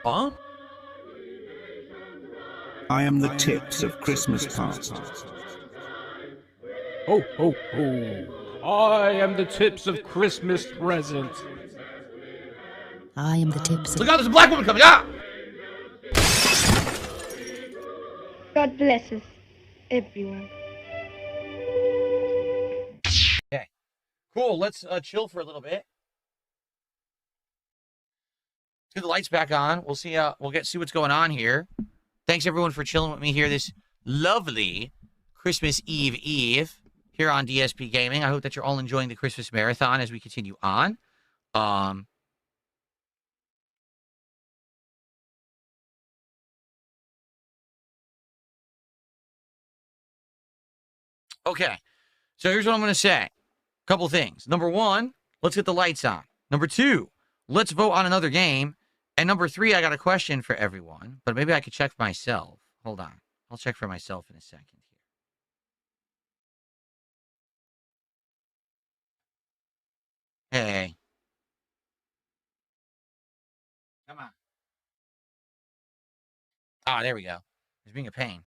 Huh? I am the tips of Christmas past. Ho, ho, ho. I am the tips of Christmas present. I am the tips Look of... out, there's a black woman coming! Ah! God bless us, everyone. Okay. Cool, let's chill for a little bit. Get the lights back on. We'll see see what's going on here. Thanks everyone for chilling with me here this lovely Christmas Eve here on DSP Gaming. I hope that you're all enjoying the Christmas marathon as we continue on. Okay. So here's what I'm going to say. A couple things. Number one, let's get the lights on. Number two, let's vote on another game. And number three, I got a question for everyone, but maybe I could check for myself. Hold on. I'll check for myself in a second here. Hey. Come on. Ah, there we go. It's being a pain.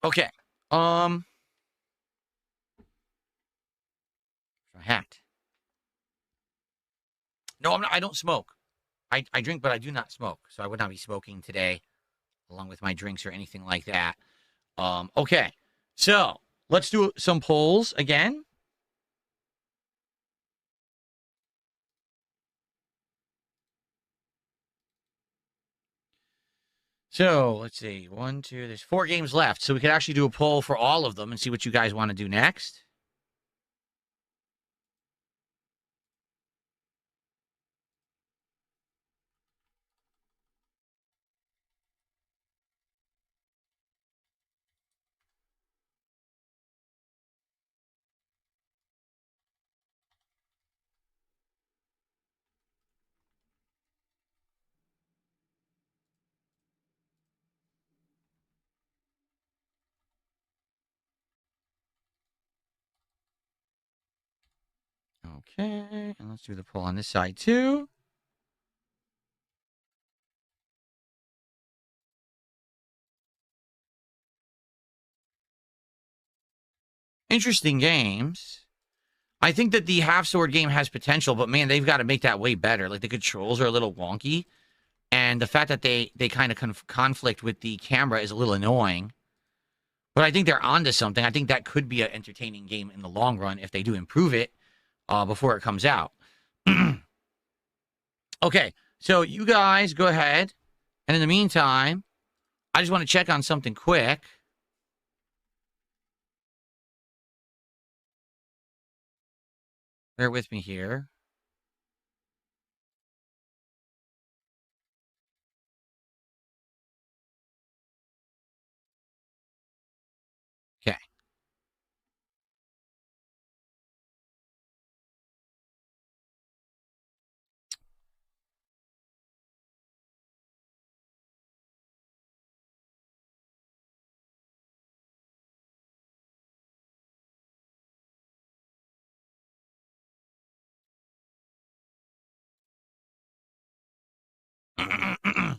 Okay. I hacked. No, I'm not. I don't smoke. I drink, but I do not smoke. So I would not be smoking today, along with my drinks or anything like that. Okay. So let's do some polls again. So let's see. One, two, there's 4 games left. So we could actually do a poll for all of them and see what you guys want to do next. Okay, and let's do the poll on this side too. Interesting games. I think that the half sword game has potential, but man, they've got to make that way better. Like the controls are a little wonky, and the fact that they kind of conflict with the camera is a little annoying. But I think they're onto something. I think that could be an entertaining game in the long run if they do improve it before it comes out. Okay, so you guys go ahead, and in the meantime, I just want to check on something quick. Bear with me here. Okay.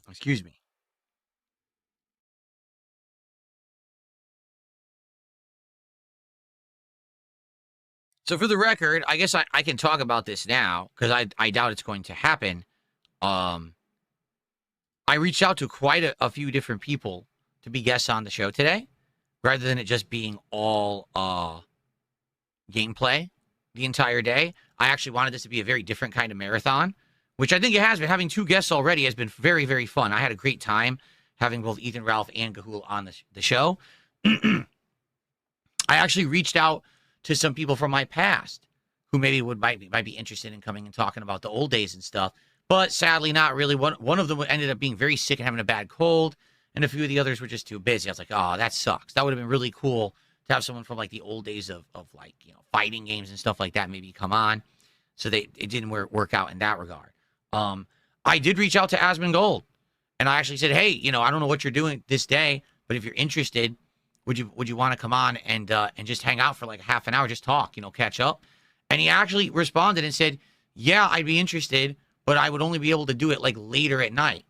Excuse me. So for the record, I guess I can talk about this now because I doubt it's going to happen. I reached out to quite a few different people to be guests on the show today, rather than it just being all gameplay the entire day. I actually wanted this to be a very different kind of marathon, which I think it has been. Having 2 guests already has been very, very fun. I had a great time having both Ethan, Ralph, and Gahul on the show. I actually reached out to some people from my past who maybe might be interested in coming and talking about the old days and stuff. But sadly, not really. One of them ended up being very sick and having a bad cold, and a few of the others were just too busy. I was like, oh, that sucks. That would have been really cool to have someone from like the old days of like, you know, fighting games and stuff like that maybe come on. So it didn't work out in that regard. I did reach out to Asmongold, and I actually said, hey, you know, I don't know what you're doing this day, but if you're interested, would you want to come on and just hang out for like half an hour, just talk, you know, catch up? And he actually responded and said, yeah, I'd be interested, but I would only be able to do it like later at night.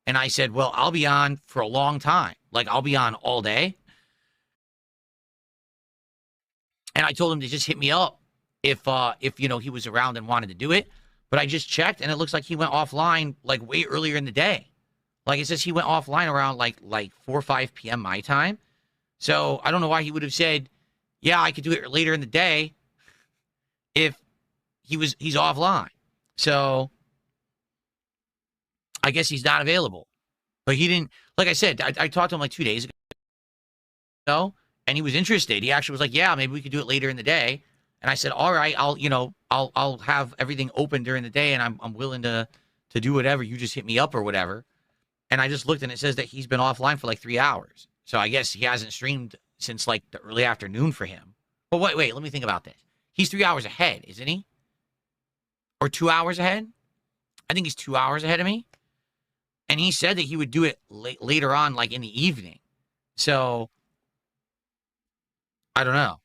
And I said, well, I'll be on for a long time. Like I'll be on all day. And I told him to just hit me up if he was around and wanted to do it. But I just checked and it looks like he went offline like way earlier in the day. Like it says he went offline around like 4 or 5 p.m. my time. So I don't know why he would have said, yeah, I could do it later in the day if he's offline. So I guess he's not available. But he didn't, like I said, I talked to him like 2 days ago and he was interested. He actually was like, yeah, maybe we could do it later in the day. And I said, all right, I'll have everything open during the day and I'm willing to do whatever. You just hit me up or whatever. And I just looked and it says that he's been offline for like 3 hours. So I guess he hasn't streamed since like the early afternoon for him. But wait, let me think about this. He's 3 hours ahead, isn't he? Or 2 hours ahead? I think he's 2 hours ahead of me. And he said that he would do it later on, like in the evening. So I don't know.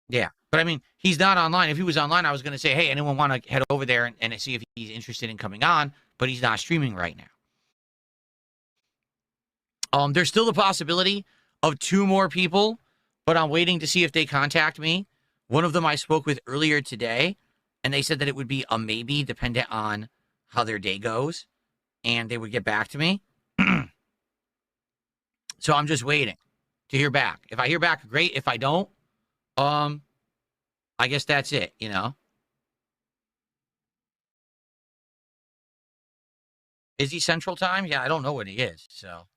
Yeah. But I mean, he's not online. If he was online, I was going to say, hey, anyone want to head over there and see if he's interested in coming on? But he's not streaming right now. There's still the possibility of 2 more people, but I'm waiting to see if they contact me. One of them I spoke with earlier today, and they said that it would be a maybe dependent on how their day goes, and they would get back to me. So I'm just waiting to hear back. If I hear back, great. If I don't, I guess that's it, Is he Central Time? Yeah, I don't know what he is, so.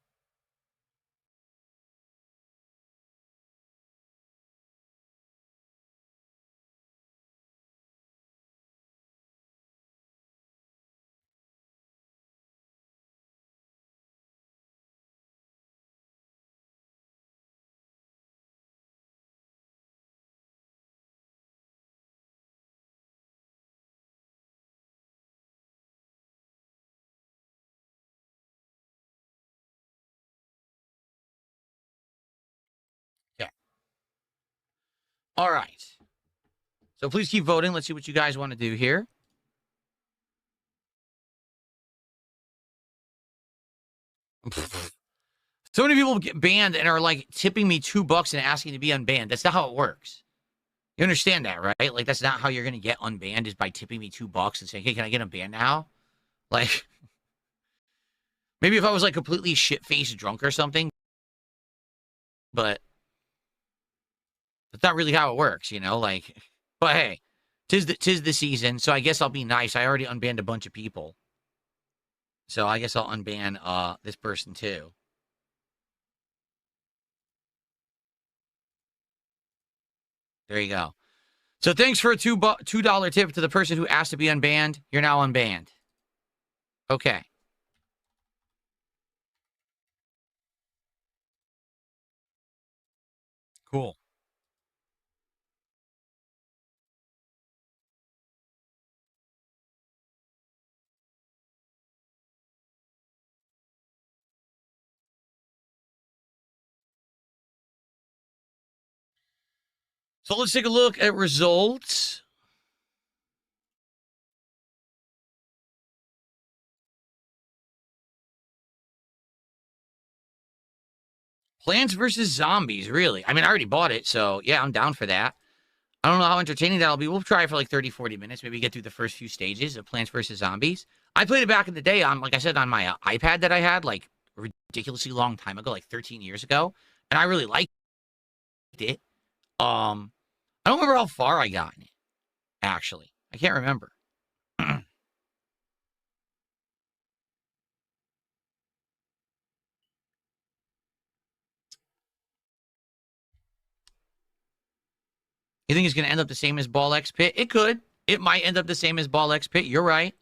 Yeah. All right. So please keep voting. Let's see what you guys want to do here. So many people get banned and are like tipping me $2 and asking to be unbanned. That's not how it works. You understand that, right? Like that's not how you're gonna get unbanned is by tipping me $2 and saying, "Hey, can I get unbanned now?" Like maybe if I was like completely shit-faced drunk or something, but that's not really how it works, Like, but hey, tis the season, so I guess I'll be nice. I already unbanned a bunch of people, so I guess I'll unban this person too. There you go. So thanks for a $2 tip to the person who asked to be unbanned. You're now unbanned. Okay. Cool. So let's take a look at results. Plants vs. Zombies, really? I mean, I already bought it, so yeah, I'm down for that. I don't know how entertaining that'll be. We'll try it for like 30, 40 minutes. Maybe get through the first few stages of Plants vs. Zombies. I played it back in the day on, like I said, on my iPad that I had like a ridiculously long time ago, like 13 years ago. And I really liked it. I don't remember how far I got in it, actually. I can't remember. You think it's going to end up the same as Ball X Pit? It could. It might end up the same as Ball X Pit. You're right.